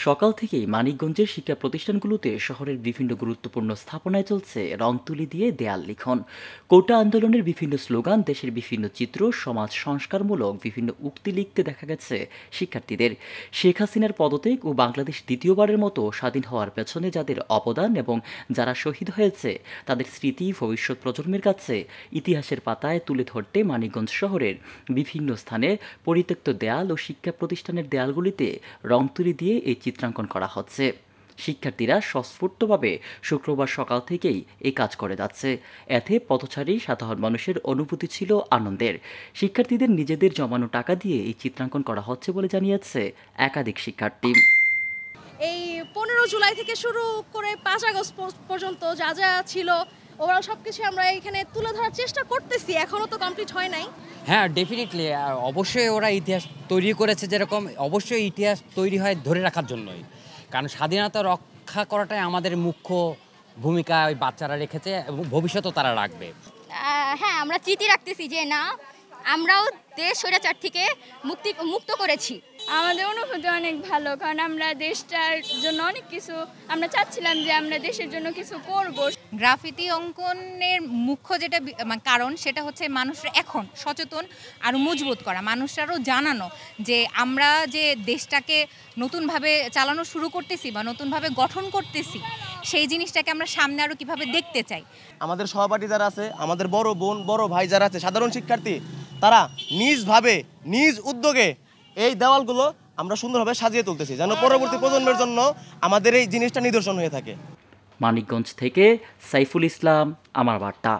সকাল থেকেই মানিকগঞ্জের শিক্ষা প্রতিষ্ঠানগুলোতে শহরের বিভিন্ন গুরুত্বপূর্ণ স্থাপনায় চলছে রং তুলি দিয়ে দেয়াল লিখন। কোটা আন্দোলনের বিভিন্ন স্লোগান, দেশের বিভিন্ন চিত্র, সমাজ সংস্কারমূলক বিভিন্ন উক্তি লিখতে দেখা গেছে শিক্ষার্থীদের। শেখ হাসিনার পদত্যাগ ও বাংলাদেশ দ্বিতীয়বারের মতো স্বাধীন হওয়ার পেছনে যাদের অবদান এবং যারা শহীদ হয়েছে তাদের স্মৃতি ভবিষ্যৎ প্রজন্মের কাছে ইতিহাসের পাতায় তুলে ধরতে মানিকগঞ্জ শহরের বিভিন্ন স্থানে পরিত্যক্ত দেয়াল ও শিক্ষা প্রতিষ্ঠানের দেয়ালগুলিতে রং তুলি দিয়ে এই চিত্রাঙ্কন করা হচ্ছে। শিক্ষার্থীরা স্বস্ফূর্তভাবে শুক্রবার সকাল থেকেই এই কাজ করে যাচ্ছে। এতে পথচারী সাধারণ মানুষের অনুভূতি ছিল আনন্দের। শিক্ষার্থীদের নিজেদের জমানো টাকা দিয়ে এই চিত্রাঙ্কন করা হচ্ছে বলে জানিয়েছে একাধিক শিক্ষার্থী। এই 15 জুলাই থেকে শুরু করে 5 আগস্ট পর্যন্ত যা যা ছিল ওভারঅল সবকিছু আমরা এখানে তুলে ধরার চেষ্টা করতেছি, এখনো তো কমপ্লিট হয় নাই। হ্যাঁ, ডেফিনেটলি অবশ্যই ওরা ইতিহাস তৈরি করেছে, যেরকম অবশ্যই ইতিহাস তৈরি হয় ধরে রাখার জন্যই, কারণ স্বাধীনতা রক্ষা করাটাই আমাদের মুখ্য ভূমিকা ওই বাচ্চারা রেখেছে এবং ভবিষ্যতেও তারা রাখবে। হ্যাঁ, আমরা চিঠি রাখতেছি যে না, আমরাও দেশ স্বৈরাচার থেকে মুক্ত করেছি। আমাদের অনুভূতি অনেক ভালো, কারণ আমরা দেশটার জন্য অনেক কিছু আমরা চাচ্ছিলাম যে আমরা দেশের জন্য কিছু করব। গ্রাফিতি অঙ্কনের মুখ্য যেটা কারণ সেটা হচ্ছে মানুষরা এখন সচেতন আরও মজবুত করা, মানুষরাও জানানো যে আমরা যে দেশটাকে নতুনভাবে চালানো শুরু করতেছি বা নতুনভাবে গঠন করতেছি, সেই জিনিসটাকে আমরা সামনে আরও কীভাবে দেখতে চাই। আমাদের সহপাঠী যারা আছে, আমাদের বড় বোন বড় ভাই যারা আছে, সাধারণ শিক্ষার্থী, তারা নিজভাবে নিজ উদ্যোগে এই দেওয়ালগুলো আমরা সুন্দরভাবে সাজিয়ে তুলতেছি, যেন পরবর্তী প্রজন্মের জন্য আমাদের এই জিনিসটা নিদর্শন হয়ে থাকে। মানিকগঞ্জ থেকে সাইফুল ইসলাম, আমার বার্তা।